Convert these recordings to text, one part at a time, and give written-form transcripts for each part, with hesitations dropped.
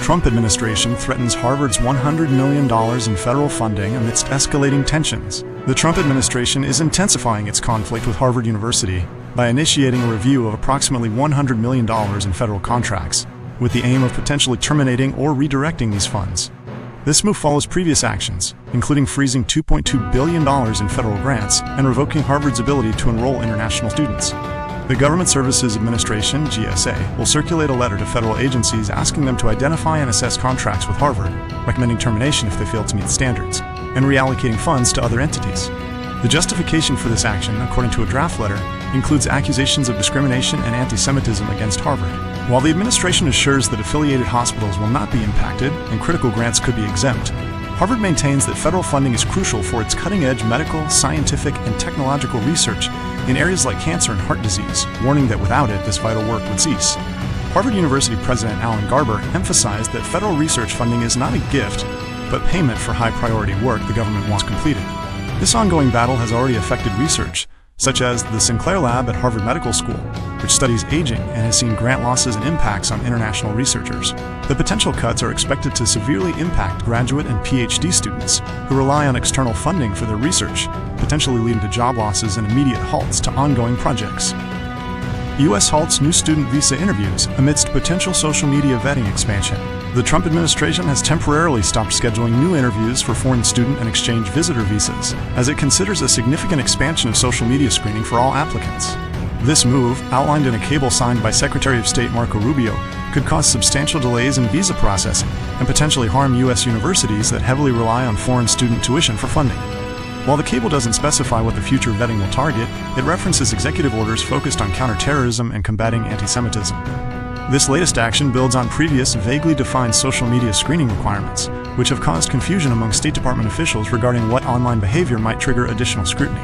Trump administration threatens Harvard's $100 million in federal funding amidst escalating tensions. The Trump administration is intensifying its conflict with Harvard University by initiating a review of approximately $100 million in federal contracts, with the aim of potentially terminating or redirecting these funds. This move follows previous actions, including freezing $2.2 billion in federal grants and revoking Harvard's ability to enroll international students. The Government Services Administration, GSA, will circulate a letter to federal agencies asking them to identify and assess contracts with Harvard, recommending termination if they fail to meet standards, and reallocating funds to other entities. The justification for this action, according to a draft letter, includes accusations of discrimination and anti-Semitism against Harvard. While the administration assures that affiliated hospitals will not be impacted and critical grants could be exempt, Harvard maintains that federal funding is crucial for its cutting-edge medical, scientific, and technological research in areas like cancer and heart disease, warning that without it, this vital work would cease. Harvard University President Alan Garber emphasized that federal research funding is not a gift, but payment for high-priority work the government wants completed. This ongoing battle has already affected research, such as the Sinclair Lab at Harvard Medical School, which studies aging and has seen grant losses and impacts on international researchers. The potential cuts are expected to severely impact graduate and PhD students who rely on external funding for their research, potentially leading to job losses and immediate halts to ongoing projects. U.S. halts new student visa interviews amidst potential social media vetting expansion. The Trump administration has temporarily stopped scheduling new interviews for foreign student and exchange visitor visas, as it considers a significant expansion of social media screening for all applicants. This move, outlined in a cable signed by Secretary of State Marco Rubio, could cause substantial delays in visa processing and potentially harm U.S. universities that heavily rely on foreign student tuition for funding. While the cable doesn't specify what the future vetting will target, it references executive orders focused on counterterrorism and combating anti-Semitism. This latest action builds on previous, vaguely defined social media screening requirements, which have caused confusion among State Department officials regarding what online behavior might trigger additional scrutiny.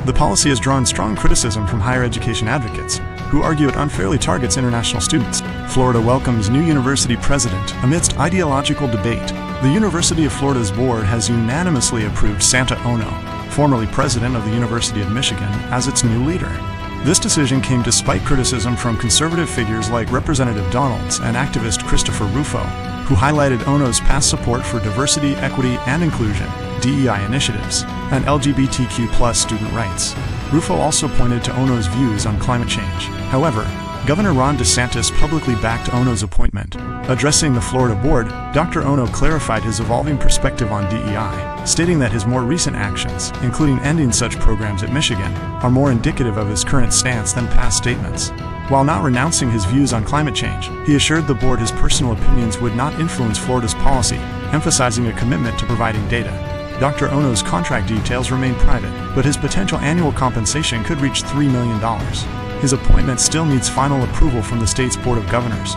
The policy has drawn strong criticism from higher education advocates, who argue it unfairly targets international students. Florida welcomes new university president amidst ideological debate. The University of Florida's board has unanimously approved Santa Ono, formerly president of the University of Michigan, as its new leader. This decision came despite criticism from conservative figures like Representative Donalds and activist Christopher Rufo, who highlighted Ono's past support for diversity, equity, and inclusion, DEI initiatives, and LGBTQ+ student rights. Rufo also pointed to Ono's views on climate change. However, Governor Ron DeSantis publicly backed Ono's appointment. Addressing the Florida board, Dr. Ono clarified his evolving perspective on DEI, stating that his more recent actions, including ending such programs at Michigan, are more indicative of his current stance than past statements. While not renouncing his views on climate change, he assured the board his personal opinions would not influence Florida's policy, emphasizing a commitment to providing data. Dr. Ono's contract details remain private, but his potential annual compensation could reach $3 million. His appointment still needs final approval from the state's Board of Governors.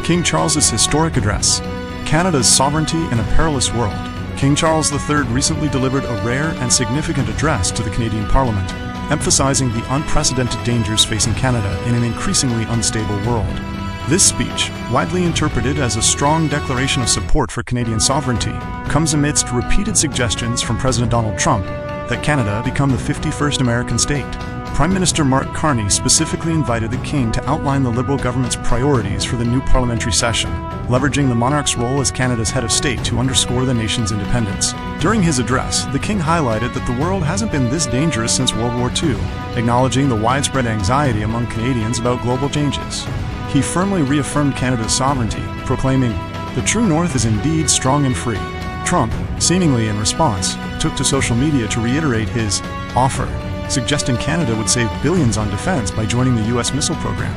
King Charles's historic address, Canada's sovereignty in a perilous world. King Charles III recently delivered a rare and significant address to the Canadian Parliament, emphasizing the unprecedented dangers facing Canada in an increasingly unstable world. This speech, widely interpreted as a strong declaration of support for Canadian sovereignty, comes amidst repeated suggestions from President Donald Trump that Canada become the 51st American state. Prime Minister Mark Carney specifically invited the King to outline the Liberal government's priorities for the new parliamentary session, leveraging the monarch's role as Canada's head of state to underscore the nation's independence. During his address, the King highlighted that the world hasn't been this dangerous since World War II, acknowledging the widespread anxiety among Canadians about global changes. He firmly reaffirmed Canada's sovereignty, proclaiming, "The true North is indeed strong and free." Trump, seemingly in response, took to social media to reiterate his offer, suggesting Canada would save billions on defense by joining the U.S. missile program.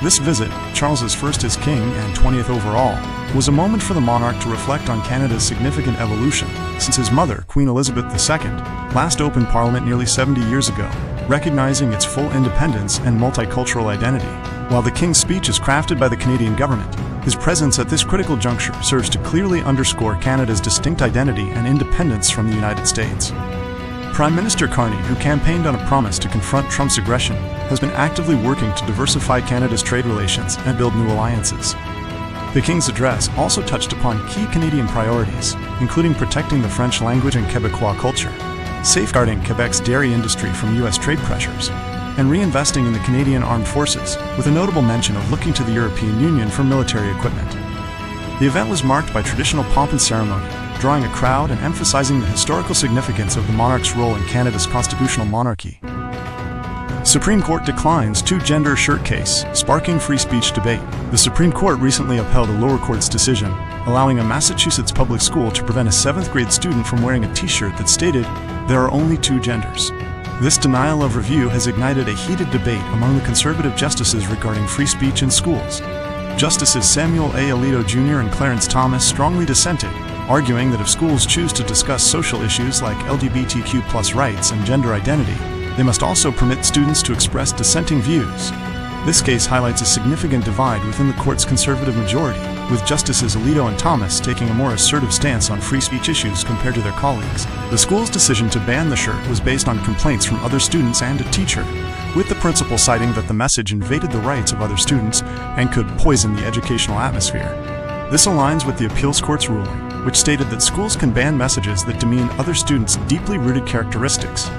This visit, Charles's first as king and 20th overall, was a moment for the monarch to reflect on Canada's significant evolution since his mother, Queen Elizabeth II, last opened Parliament nearly 70 years ago, recognizing its full independence and multicultural identity. While the King's speech is crafted by the Canadian government, his presence at this critical juncture serves to clearly underscore Canada's distinct identity and independence from the United States. Prime Minister Carney, who campaigned on a promise to confront Trump's aggression, has been actively working to diversify Canada's trade relations and build new alliances. The King's address also touched upon key Canadian priorities, including protecting the French language and Quebecois culture, safeguarding Quebec's dairy industry from U.S. trade pressures, and reinvesting in the Canadian Armed Forces, with a notable mention of looking to the European Union for military equipment. The event was marked by traditional pomp and ceremony, drawing a crowd and emphasizing the historical significance of the monarch's role in Canada's constitutional monarchy. Supreme Court declines two-gender shirt case, sparking free speech debate. The Supreme Court recently upheld a lower court's decision, allowing a Massachusetts public school to prevent a 7th grade student from wearing a t-shirt that stated, "There are only two genders." This denial of review has ignited a heated debate among the conservative justices regarding free speech in schools. Justices Samuel A. Alito Jr. and Clarence Thomas strongly dissented, arguing that if schools choose to discuss social issues like LGBTQ+ rights and gender identity, they must also permit students to express dissenting views. This case highlights a significant divide within the court's conservative majority, with Justices Alito and Thomas taking a more assertive stance on free speech issues compared to their colleagues. The school's decision to ban the shirt was based on complaints from other students and a teacher, with the principal citing that the message invaded the rights of other students and could poison the educational atmosphere. This aligns with the appeals court's ruling, which stated that schools can ban messages that demean other students' deeply rooted characteristics.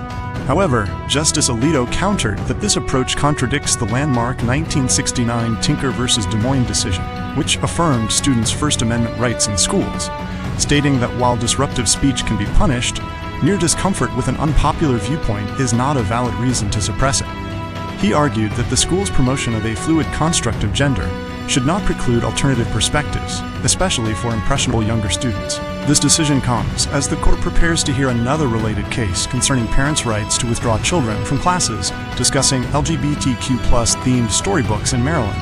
However, Justice Alito countered that this approach contradicts the landmark 1969 Tinker v. Des Moines decision, which affirmed students' First Amendment rights in schools, stating that while disruptive speech can be punished, mere discomfort with an unpopular viewpoint is not a valid reason to suppress it. He argued that the school's promotion of a fluid construct of gender should not preclude alternative perspectives, especially for impressionable younger students. This decision comes as the court prepares to hear another related case concerning parents' rights to withdraw children from classes discussing LGBTQ+ themed storybooks in Maryland,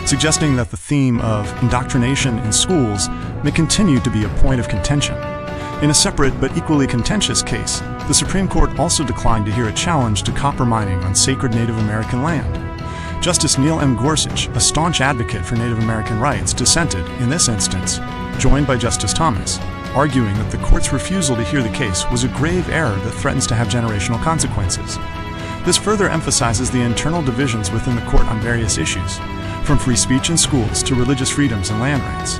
suggesting that the theme of indoctrination in schools may continue to be a point of contention. In a separate but equally contentious case, the Supreme Court also declined to hear a challenge to copper mining on sacred Native American land. Justice Neil M. Gorsuch, a staunch advocate for Native American rights, dissented in this instance, joined by Justice Thomas, arguing that the court's refusal to hear the case was a grave error that threatens to have generational consequences. This further emphasizes the internal divisions within the court on various issues, from free speech in schools to religious freedoms and land rights.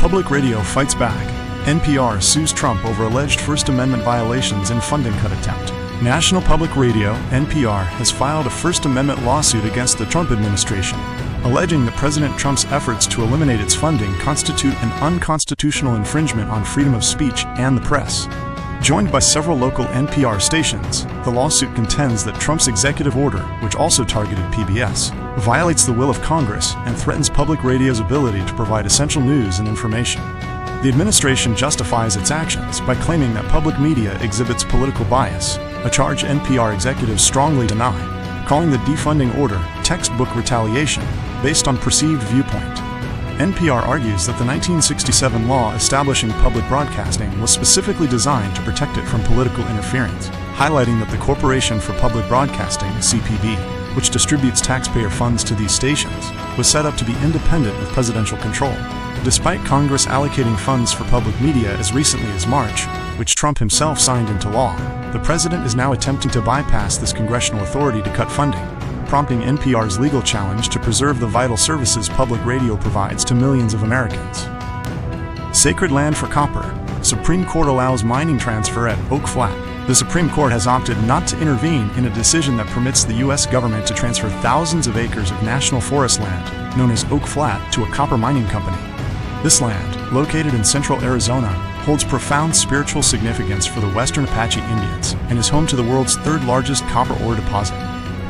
Public radio fights back. NPR sues Trump over alleged First Amendment violations in funding cut attempt. National Public Radio, NPR, has filed a First Amendment lawsuit against the Trump administration, alleging that President Trump's efforts to eliminate its funding constitute an unconstitutional infringement on freedom of speech and the press. Joined by several local NPR stations, the lawsuit contends that Trump's executive order, which also targeted PBS, violates the will of Congress and threatens public radio's ability to provide essential news and information. The administration justifies its actions by claiming that public media exhibits political bias, a charge NPR executives strongly deny, calling the defunding order textbook retaliation based on perceived viewpoint. NPR argues that the 1967 law establishing public broadcasting was specifically designed to protect it from political interference, highlighting that the Corporation for Public Broadcasting, CPB, which distributes taxpayer funds to these stations, was set up to be independent of presidential control. Despite Congress allocating funds for public media as recently as March, which Trump himself signed into law, the president is now attempting to bypass this congressional authority to cut funding, prompting NPR's legal challenge to preserve the vital services public radio provides to millions of Americans. Sacred land for copper. Supreme Court allows mining transfer at Oak Flat. The Supreme Court has opted not to intervene in a decision that permits the U.S. government to transfer thousands of acres of national forest land, known as Oak Flat, to a copper mining company. This land, located in central Arizona, holds profound spiritual significance for the Western Apache Indians and is home to the world's third-largest copper ore deposit.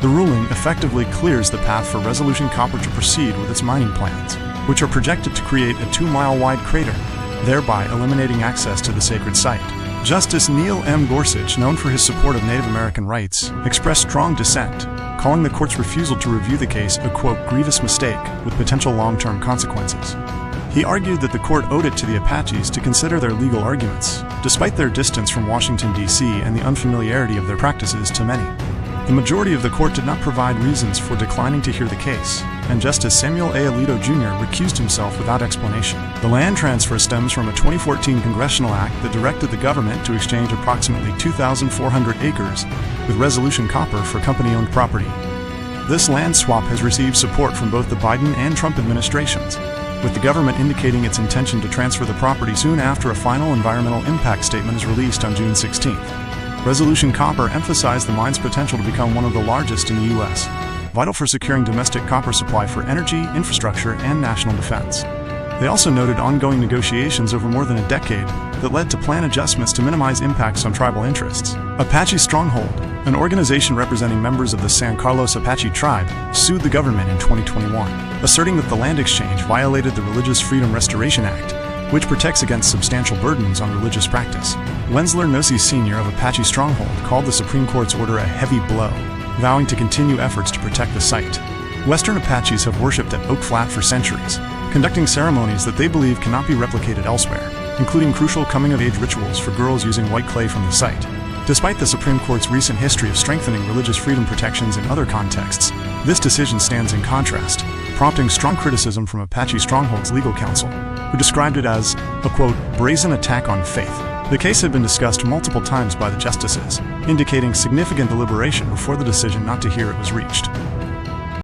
The ruling effectively clears the path for Resolution Copper to proceed with its mining plans, which are projected to create a 2-mile-wide crater, thereby eliminating access to the sacred site. Justice Neil M. Gorsuch, known for his support of Native American rights, expressed strong dissent, calling the court's refusal to review the case a, quote, grievous mistake with potential long-term consequences. He argued that the court owed it to the Apaches to consider their legal arguments, despite their distance from Washington, D.C. and the unfamiliarity of their practices to many. The majority of the court did not provide reasons for declining to hear the case, and Justice Samuel A. Alito Jr. recused himself without explanation. The land transfer stems from a 2014 congressional act that directed the government to exchange approximately 2,400 acres with Resolution Copper for company-owned property. This land swap has received support from both the Biden and Trump administrations, with the government indicating its intention to transfer the property soon after a final environmental impact statement is released on June 16th. Resolution Copper emphasized the mine's potential to become one of the largest in the U.S., vital for securing domestic copper supply for energy, infrastructure, and national defense. They also noted ongoing negotiations over more than a decade that led to plan adjustments to minimize impacts on tribal interests. Apache Stronghold, an organization representing members of the San Carlos Apache tribe, sued the government in 2021, asserting that the land exchange violated the Religious Freedom Restoration Act, which protects against substantial burdens on religious practice. Wensler Nossi Sr. of Apache Stronghold called the Supreme Court's order a heavy blow, vowing to continue efforts to protect the site. Western Apaches have worshipped at Oak Flat for centuries, conducting ceremonies that they believe cannot be replicated elsewhere, including crucial coming-of-age rituals for girls using white clay from the site. Despite the Supreme Court's recent history of strengthening religious freedom protections in other contexts, this decision stands in contrast, prompting strong criticism from Apache Stronghold's legal counsel, who described it as a, quote, brazen attack on faith. The case had been discussed multiple times by the justices, indicating significant deliberation before the decision not to hear it was reached.